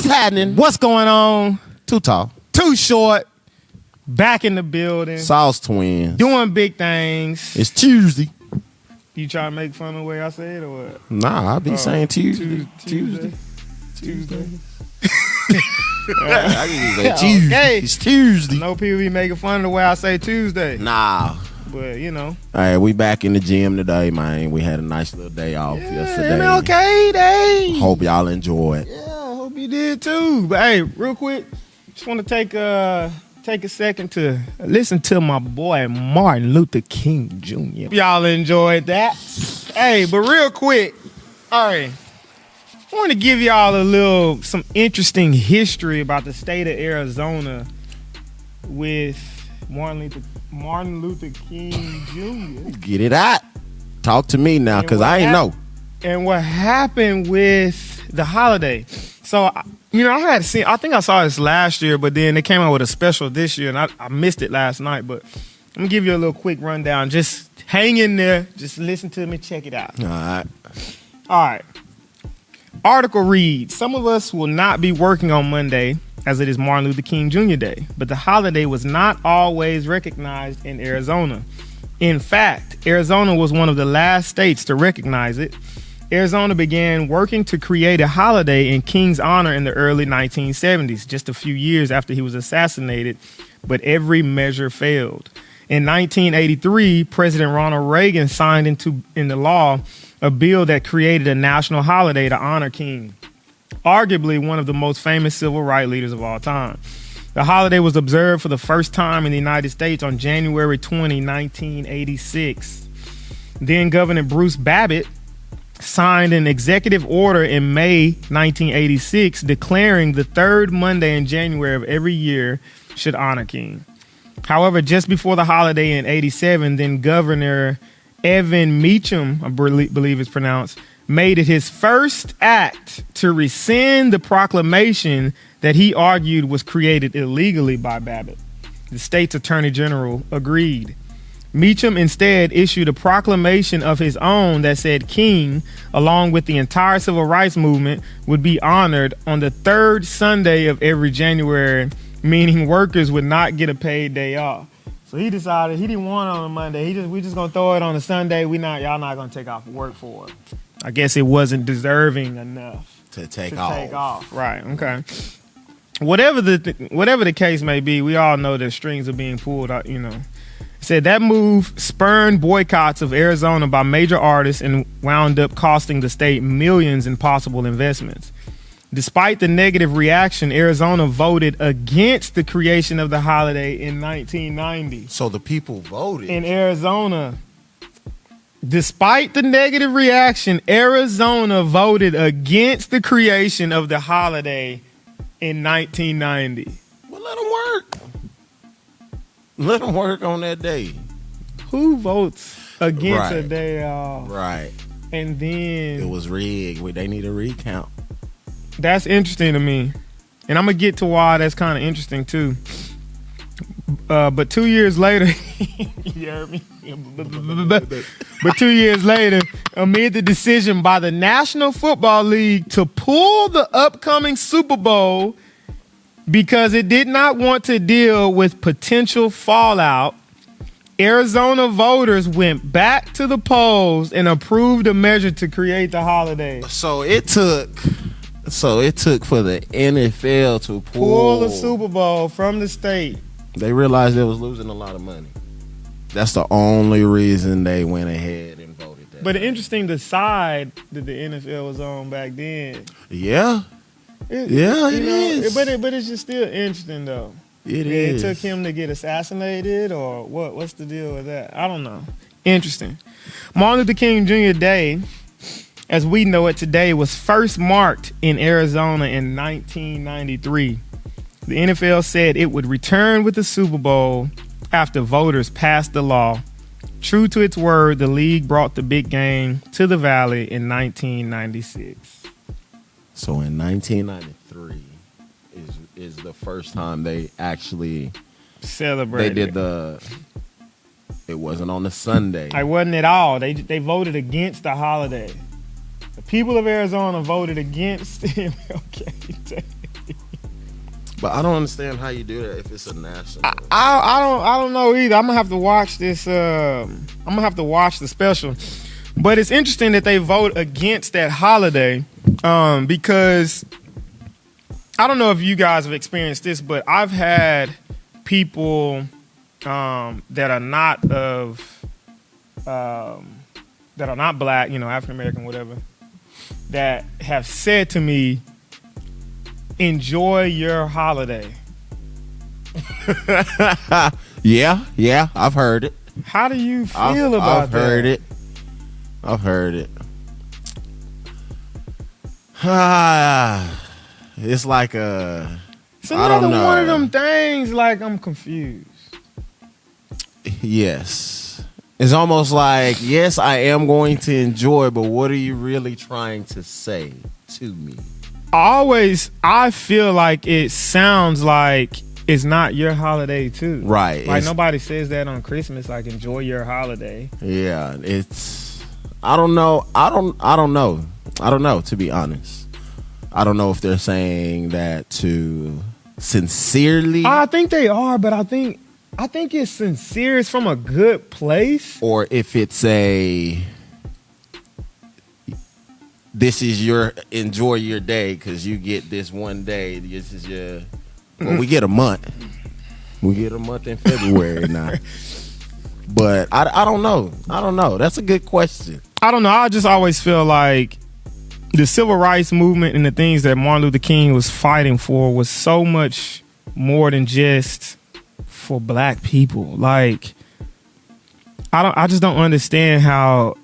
happening? What's going on? Too tall. Too short. Back in the building. Sauce twins. Doing big things. It's Tuesday. You trying to make fun of the way I say it or what? Nah, I be saying Tuesday. Tuesday. I can say Tuesday. Okay. It's Tuesday. I know people be making fun of the way I say Tuesday. Nah. But, you know. All right, we back in the gym today, man. We had a nice little day off yesterday. MLK Day. Hope y'all enjoyed. Yeah, I hope you did too. But, hey, real quick, just want to take a second to listen to my boy Martin Luther King Jr. Y'all enjoyed that. Hey, but real quick, all right, I want to give y'all some interesting history about the state of Arizona with Martin Luther King Jr. Get it out. Talk to me now, because I ain't know. And what happened with the holiday. So, you know, I think I saw this last year, but then they came out with a special this year, and I missed it last night. But I'm going to give you a little quick rundown. Just hang in there. Just listen to me. Check it out. All right. Article reads, some of us will not be working on Monday, as it is Martin Luther King Jr. Day, but the holiday was not always recognized in Arizona. In fact, Arizona was one of the last states to recognize it. Arizona began working to create a holiday in King's honor in the early 1970s, just a few years after he was assassinated, but every measure failed. In 1983, President Ronald Reagan signed into law a bill that created a national holiday to honor King, arguably one of the most famous civil rights leaders of all time. The holiday was observed for the first time in the United States on January 20, 1986. Then Governor Bruce Babbitt signed an executive order in May 1986 declaring the third Monday in January of every year should honor King. However, just before the holiday in 87, then Governor Evan Meacham, I believe it's pronounced, made it his first act to rescind the proclamation that he argued was created illegally by Babbitt. The state's attorney general agreed. Meacham instead issued a proclamation of his own that said King, along with the entire civil rights movement, would be honored on the third Sunday of every January, meaning workers would not get a paid day off. So he decided he didn't want it on a Monday. We just gonna throw it on a Sunday. Y'all not gonna take off work for it. I guess it wasn't deserving enough to take off. Right. Okay. Whatever the case may be, we all know that strings are being pulled out. You know, said that move spurned boycotts of Arizona by major artists and wound up costing the state millions in possible investments. Despite the negative reaction, Arizona voted against the creation of the holiday in 1990. So the people voted. In Arizona, despite the negative reaction, Arizona voted against the creation of the holiday in 1990. Well, let them work. Let them work on that day. Who votes against a day off? Right. And then it was rigged. They need a recount. That's interesting to me. And I'm going to get to why that's kind of interesting too. But 2 years later, you heard me? But 2 years later, amid the decision by the National Football League to pull the upcoming Super Bowl because it did not want to deal with potential fallout, Arizona voters went back to the polls and approved a measure to create the holiday. So it took for the NFL to pull the Super Bowl from the state. They realized they was losing a lot of money. That's the only reason they went ahead and voted that. But interesting, the side that the NFL was on back then. Yeah. It is. But it's just still interesting, though. It is. It took him to get assassinated, or what? What's the deal with that? I don't know. Interesting. Martin Luther King Jr. Day, as we know it today, was first marked in Arizona in 1993. The NFL said it would return with the Super Bowl after voters passed the law. True to its word, the league brought the big game to the Valley in 1996. So in 1993 is the first time they actually celebrated. It wasn't on a Sunday. It wasn't at all. They voted against the holiday. The people of Arizona voted against MLK Day. But I don't understand how you do that if it's a national. I don't know either. I'm gonna have to watch this. I'm gonna have to watch the special. But it's interesting that they vote against that holiday because I don't know if you guys have experienced this, but I've had people that are not black, African American, whatever, that have said to me, "Enjoy your holiday." Yeah, I've heard it. How do you feel about that? I've heard it. It's like it's another one of them things. Like, I'm confused. Yes, it's almost like, yes, I am going to enjoy, but what are you really trying to say to me? I feel like it sounds like it's not your holiday too. Right. Like, nobody says that on Christmas, like, enjoy your holiday. Yeah, I don't know, to be honest. I don't know if they're saying that to sincerely. I think they are, but I think it's sincere. It's from a good place. Or if it's this is your enjoy your day because you get this one day. This is your. Well, we get a month. We get a month in February now. But I don't know. That's a good question. I don't know. I just always feel like the civil rights movement and the things that Martin Luther King was fighting for was so much more than just for black people. Like, I just don't understand how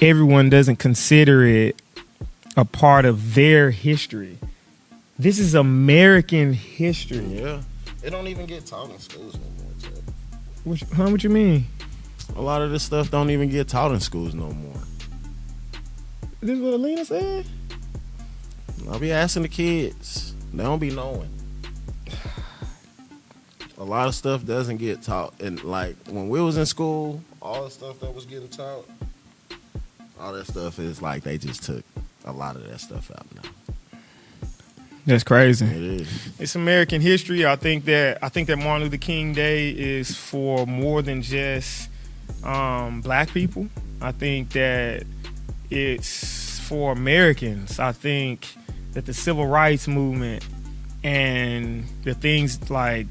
everyone doesn't consider it a part of their history. This is American history. Yeah. It don't even get taught in schools no more, Chad. What you mean? A lot of this stuff don't even get taught in schools no more. This is what Alina said? I'll be asking the kids. They don't be knowing. A lot of stuff doesn't get taught. And like when we was in school, all the stuff that was getting taught, all that stuff is like they just took a lot of that stuff out now. That's crazy. It is. It's American history. I think that Martin Luther King Day is for more than just black people. I think that it's for Americans. I think that the civil rights movement and the things like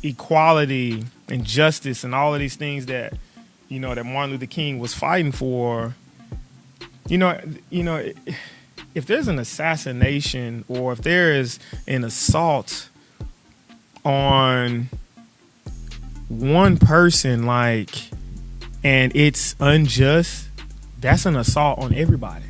equality and justice and all of these things that that Martin Luther King was fighting for, if there's an assassination or if there is an assault on one person, and it's unjust, that's an assault on everybody.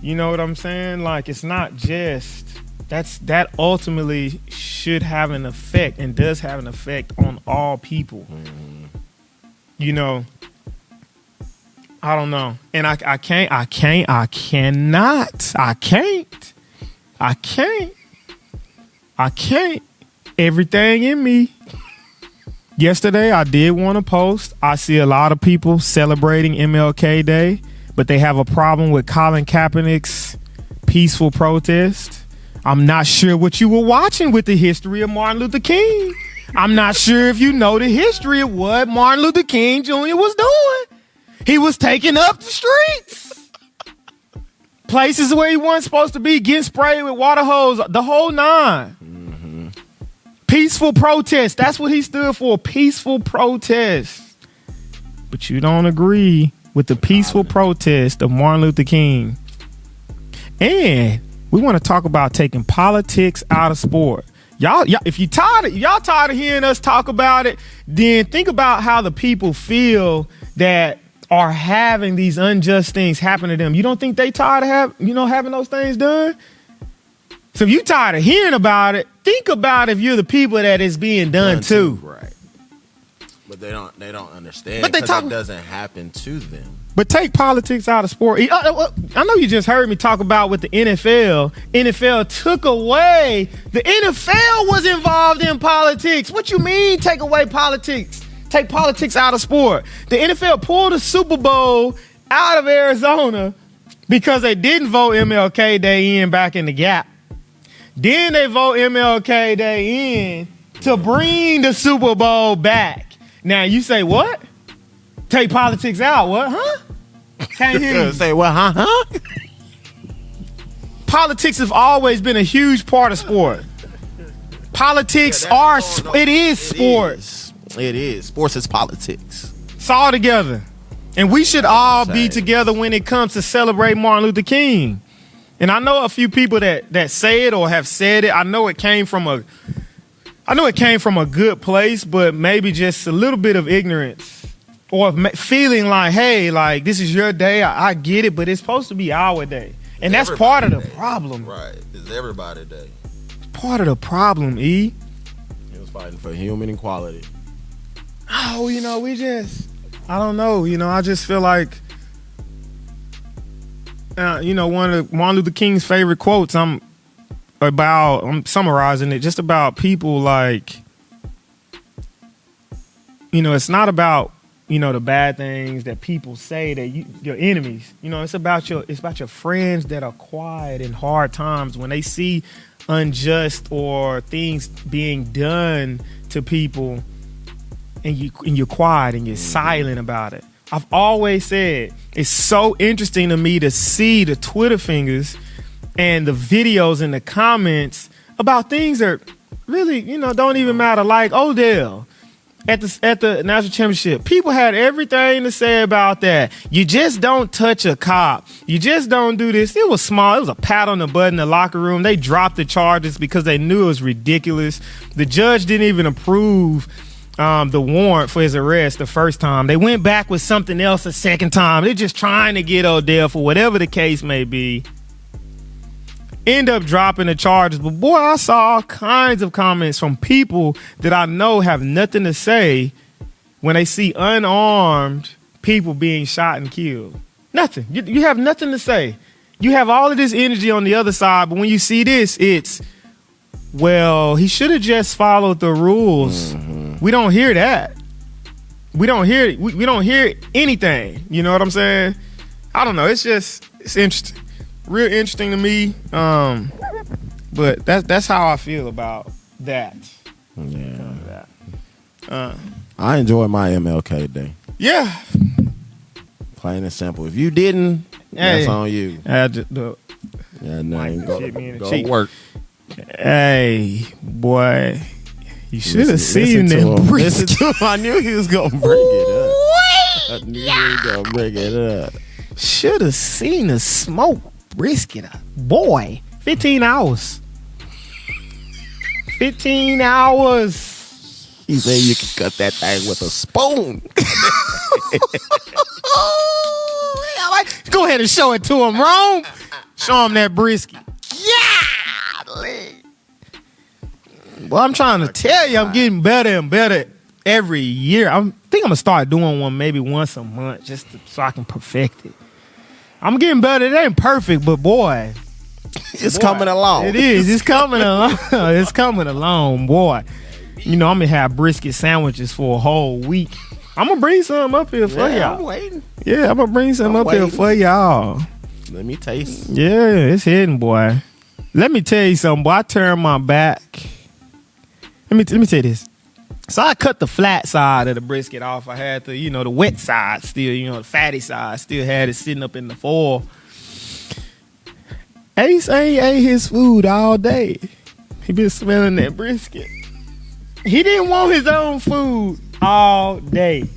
You know what I'm saying? Like, it's not just that ultimately should have an effect and does have an effect on all people. Mm-hmm. I don't know. And I can't. Everything in me. Yesterday, I did want to post. I see a lot of people celebrating MLK Day, but they have a problem with Colin Kaepernick's peaceful protest. I'm not sure what you were watching with the history of Martin Luther King. I'm not sure if you know the history of what Martin Luther King Jr. was doing. He was taking up the streets. Places where he wasn't supposed to be, getting sprayed with water hose, the whole nine. Mm-hmm. Peaceful protest. That's what he stood for. Peaceful protest. But you don't agree with the peaceful protest of Martin Luther King. And we want to talk about taking politics out of sport. Y'all, if y'all tired of hearing us talk about it, then think about how the people feel that are having these unjust things happen to them. You don't think they tired of having those things done? So if you tired of hearing about it, think about if you're the people that it's being done to. Right. But they don't understand because it doesn't happen to them. But take politics out of sport. I know you just heard me talk about with the NFL. NFL took away. The NFL was involved in politics. What you mean take away politics? Take politics out of sport. The NFL pulled the Super Bowl out of Arizona because they didn't vote MLK Day in back in the Gap. Then they vote MLK Day in to bring the Super Bowl back. Now you say what? Take politics out? What? Huh? Can't hear you. Say what? Huh? Politics have always been a huge part of sport. Politics it is sports. It is. Sports is politics. It's all together. And we should all be together when it comes to celebrate Martin Luther King. And I know a few people that say it or have said it. I know it came from a good place, but maybe just a little bit of ignorance or feeling like, hey, like this is your day. I get it, but it's supposed to be our day. And that's part of the problem. Right. It's everybody's day. Part of the problem, E. He was fighting for human equality. Oh, I don't know. I just feel like, one of Martin Luther King's favorite quotes, I'm summarizing it, just about people like, it's not about, the bad things that people say that your enemies, it's about your friends that are quiet in hard times when they see unjust or things being done to people, and you're quiet and you're silent about it. I've always said it's so interesting to me to see the Twitter fingers and the videos and the comments about things that really, don't even matter. Like Odell at the national championship, people had everything to say about that. You just don't touch a cop. You just don't do this. It was small. It was a pat on the butt in the locker room. They dropped the charges because they knew it was ridiculous. The judge didn't even approve the warrant for his arrest the first time. They went back with something else a second time. They're just trying to get Odell for whatever the case may be. End up dropping the charges. But boy, I saw all kinds of comments from people that I know have nothing to say when they see unarmed people being shot and killed. Nothing. You have nothing to say. You have all of this energy on the other side, but when you see this, it's, well, he should have just followed the rules. Mm-hmm. We don't hear that. We don't hear anything. You know what I'm saying? I don't know. It's interesting. Real interesting to me. But that's how I feel about that. Yeah. I enjoy my MLK Day. Yeah. Plain and simple. If you didn't, that's on you. I just go work. Hey, boy. You should have seen them brisket. I knew he was going to bring it up. Should have seen the smoke brisket. Boy, 15 hours. 15 hours. He said you can cut that thing with a spoon. Go ahead and show it to him, Rome. Show him that brisket. Yeah. Well, I'm trying to tell you, I'm getting better and better every year. I think I'm going to start doing one maybe once a month just so I can perfect it. I'm getting better. It ain't perfect, but boy. It's coming along. It is. It's coming along. It's coming along, boy. I'm going to have brisket sandwiches for a whole week. I'm going to bring some up here for y'all. I'm waiting. Yeah, I'm going to bring some here for y'all. Let me taste. Yeah, it's hidden, boy. Let me tell you something, boy. I turned my back. Let me tell you this. So I cut the flat side of the brisket off. I had the, the wet side still, the fatty side. Still had it sitting up in the foil. Ace ain't ate his food all day. He been smelling that brisket. He didn't want his own food all day.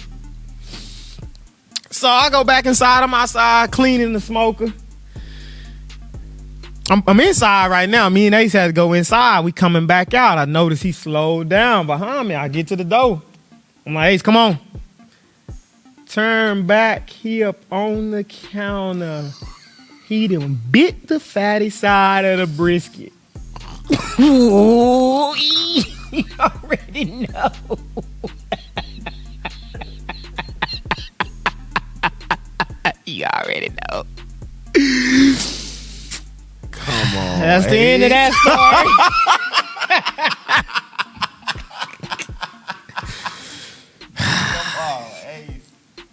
So I go back inside. I'm outside cleaning the smoker. I'm inside right now. Me and Ace had to go inside. We coming back out. I noticed he slowed down behind me. I get to the door. I'm like, Ace, come on. Turn back. He up on the counter. He done bit the fatty side of the brisket. Ooh, you already know. You already know. Come on. That's the end of that story.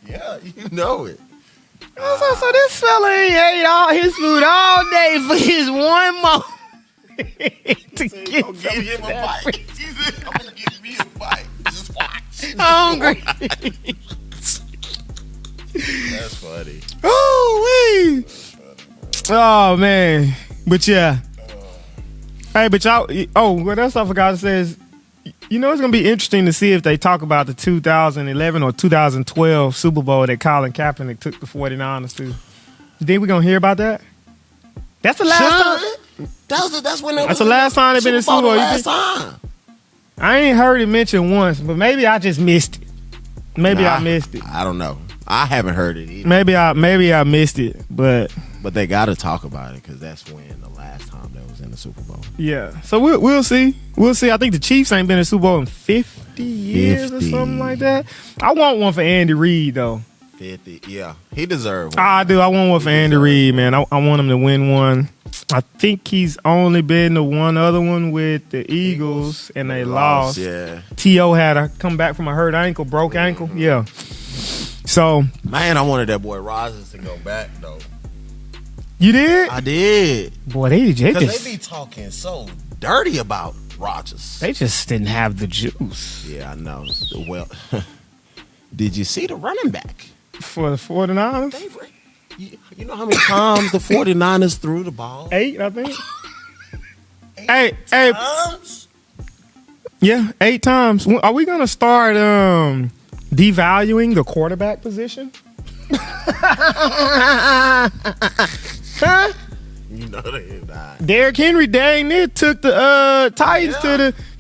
Yeah, you know it. So this fella ain't ate all his food all day for his one moment. to get Give him a bite. He said, I'm gonna give me a bite. Just watch. hungry. That's funny. Oh, oh man, but yeah. Hey, but y'all. Oh, what else I forgot? It says, you know, it's gonna be interesting to see if they talk about the 2011 or 2012 Super Bowl that Colin Kaepernick took the 49ers to. You think we're gonna hear about that? That's the last time. That's when. That's the last time they've been in Super Bowl. Last time. I ain't heard it mentioned once, but maybe I just missed it. Maybe I missed it. I don't know. I haven't heard it either. Maybe I missed it, but they got to talk about it because that's when the last time that was in the Super Bowl. yeah. So we'll see. We'll see. I think the Chiefs ain't been in the Super Bowl in 50 years or something like that. I want one for Andy Reid though. 50. Yeah, he deserved one. I do. I want one for Andy Reid, man. I want him to win one. I think he's only been to one other one with the Eagles, and they lost. Yeah. T.O. had to come back from a hurt ankle, broke ankle. Yeah. So, man, I wanted that boy Rodgers to go back though. You did? I did. Boy, they because they be talking so dirty about Rodgers. They just didn't have the juice. Yeah, I know. Well, did you see the running back for the 49ers? You know how many times the 49ers threw the ball? 8, I think. 8 times? Yeah, 8 times. Are we gonna start devaluing the quarterback position? Huh? You know they not. Derrick Henry dang near took the Titans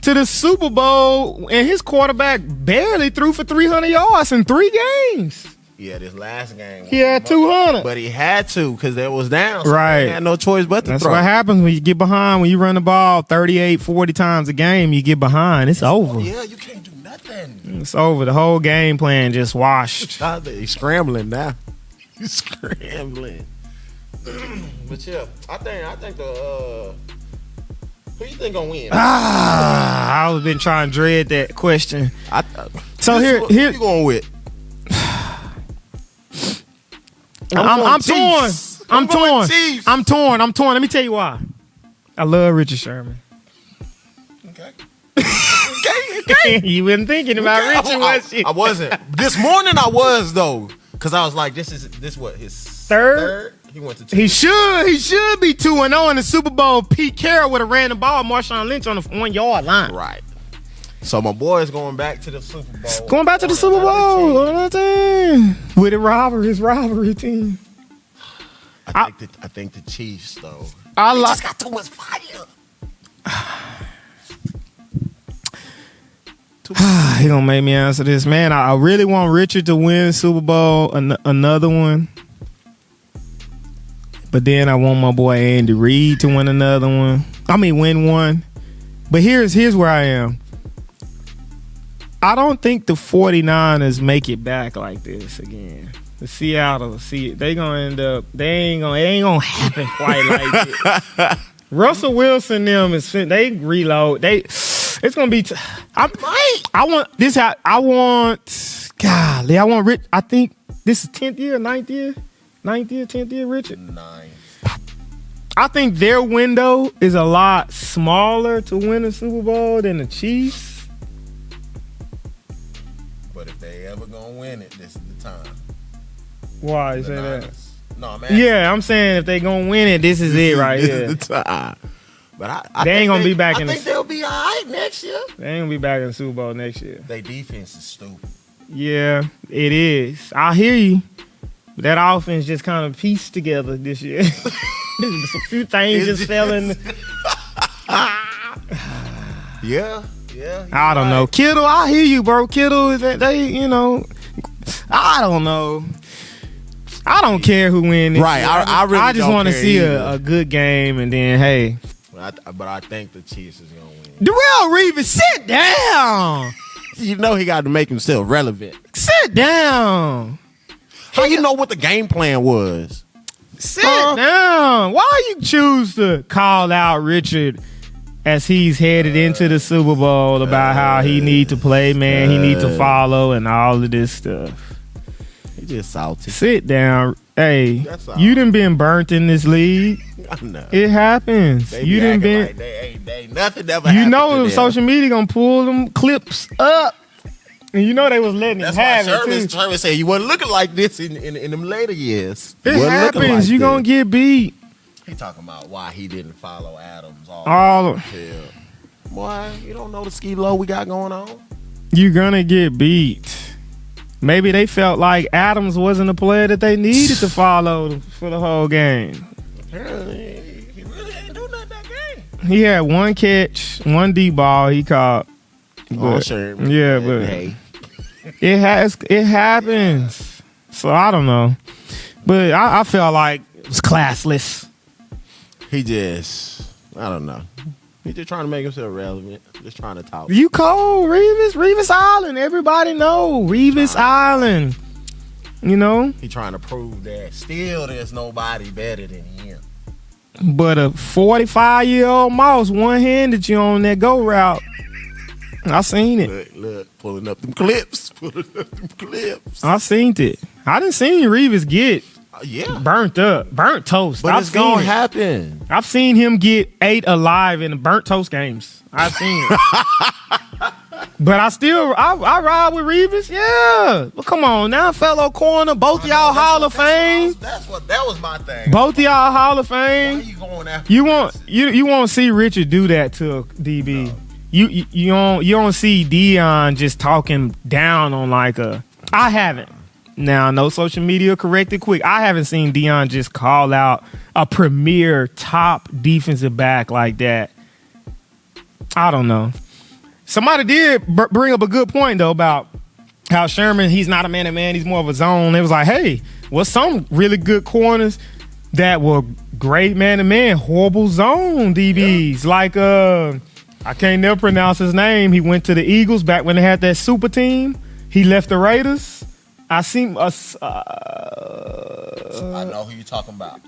to the Super Bowl, and his quarterback barely threw for 300 yards in 3 games. Yeah, this last game. He had 200. But he had to because they was down. So right. He had no choice but to That's throw. what happens when you get behind. When you run the ball 38, 40 times a game, you get behind. It's over. Yeah, you can't do nothing. It's over. The whole game plan just washed. He's scrambling now. He's scrambling. But yeah, I think the who you think gonna win? I've been trying to dread that question. So here who you going with? I'm torn. I'm torn. Let me tell you why. I love Richard Sherman. Okay. You wasn't thinking about Richard, was you? I wasn't. This morning I was though, because I was like, this what his third? He went to 2. He should be 2-0 in the Super Bowl. Pete Carroll would have ran the ball, Marshawn Lynch on the 1-yard line. Right. So my boy is going back to the Super Bowl. Going back to the Super Bowl with his rivalry team. I think the Chiefs though. They just got too much fire. He gonna make me answer this, man. I really want Richard to win Super Bowl, another one. But then I want my boy Andy Reid to win another one. Win one. But here's where I am. I don't think the 49ers make it back like this again. The Seattle, they gonna end up. It ain't gonna happen quite like it. Russell Wilson, they reload. It's gonna be. I want this. I want Rich. I think this is 10th year, 9th year, 10th year. Richard. 9. I think their window is a lot smaller to win a Super Bowl than the Chiefs. But if they ever gonna win it, this is the time. Why you say that? No, man. Yeah, I'm saying if they gonna win it, this is it right here. This is the time. But they ain't gonna be back I think they'll be all right next year. They ain't gonna be back in the Super Bowl next year. Their defense is stupid. Yeah, it is. I hear you. But that offense just kind of pieced together this year. A few things just fell in. Yeah. I don't know. Kittle, I hear you, bro. Kittle is that I don't know. I don't care who wins. Right. I just want to see a good game, and then hey. But I think the Chiefs is gonna win. Darrelle Reeves, sit down. You know he got to make himself relevant. Sit down. How you know what the game plan was? Sit down. Why you choose to call out Richard as he's headed into the Super Bowl about how he need to play, man, he need to follow and all of this stuff? He just salty. Sit down. Hey, That's all. you done been burnt in this league. I know. It happens. They You be done acting been. like they ain't nothing ever You happened know to them them. social media gonna pull them clips up, and you know they was letting That's it why have it too. Sherman said you wasn't looking like this in them later years. It You wasn't looking happens. like You this. gonna get beat. He talking about why he didn't follow Adams All until. Boy, you don't know the ski low we got going on. You gonna get beat. Maybe they felt like Adams wasn't a player that they needed to follow for the whole game. Apparently, he really ain't do nothing that game. He had one catch, one D ball he caught. But, Sure. yeah, but Hey, it happens. So I don't know, but I felt like it was classless. he just, I don't know. He just trying to make himself relevant. Just trying to talk. You cold, Revis Island. Everybody know Revis Island. You know, He trying to prove that still there's nobody better than him. but a 45-year-old mouse one-handed you on that go route. I seen it. Look, pulling up them clips. I seen it. I didn't see Revis get Yeah. burnt toast. But I've it's seen gonna it. happen. I've seen him get ate alive in burnt toast games. I've seen it. But I ride with Revis. Yeah. Well, come on now, fellow corner. Both y'all Hall of Fame. That was my thing. Both y'all Hall of Why Fame. you going after You won't see Richard do that to a DB. No. You don't see Dion just talking down on like a. I haven't. Now, no social media corrected quick. I haven't seen Dion just call out a premier top defensive back like that. I don't know. Somebody did bring up a good point though about how Sherman, he's not a man-to-man, he's more of a zone. It was like, hey, what's some really good corners that were great man-to-man, horrible zone DBs? Yeah. Like I can't never pronounce his name. He went to the Eagles back when they had that super team. He left the Raiders. I seen us. I know who you talking about.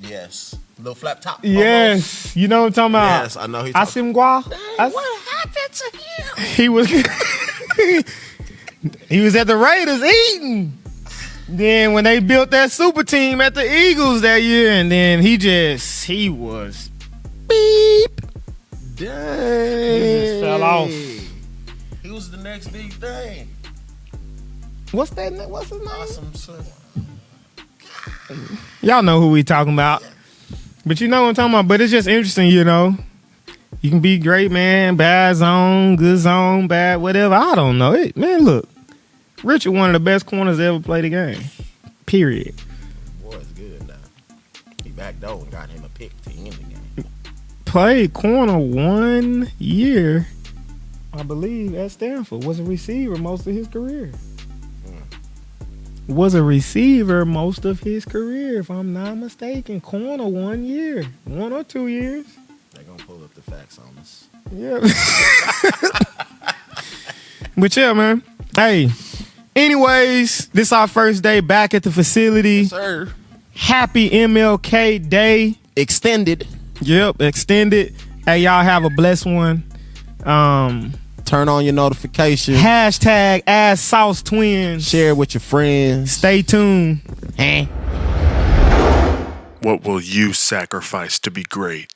Yes, little flap top. Yes, almost. You know what I'm talking about. Yes, I know. Asimgwa. What happened to him? He was he was at the Raiders eating. Then when they built that super team at the Eagles that year, and then he was beep. Dang. He just fell off. He was the next big thing. What's his name? Awesome son. Y'all know who we talking about. But you know what I'm talking about. But it's just interesting, you know. You can be great, man. Bad zone, good zone, bad, whatever. I don't know. Man, look. Richard, one of the best corners to ever play the game. Period. Boy, it's good now. He back door and got him a pick to end the game. Played corner 1 year, I believe, at Stanford. Was a receiver most of his career. Was a receiver most of his career, if I'm not mistaken. Corner 1 year. 1 or 2 years. They're going to pull up the facts on us. Yeah. But yeah, man. Hey, anyways, this our first day back at the facility. Yes, sir. Happy MLK Day. Extended. Yep, extended. Hey, y'all have a blessed one. Turn on your notifications. Hashtag Ass Sauce Twins. Share it with your friends. Stay tuned. What will you sacrifice to be great?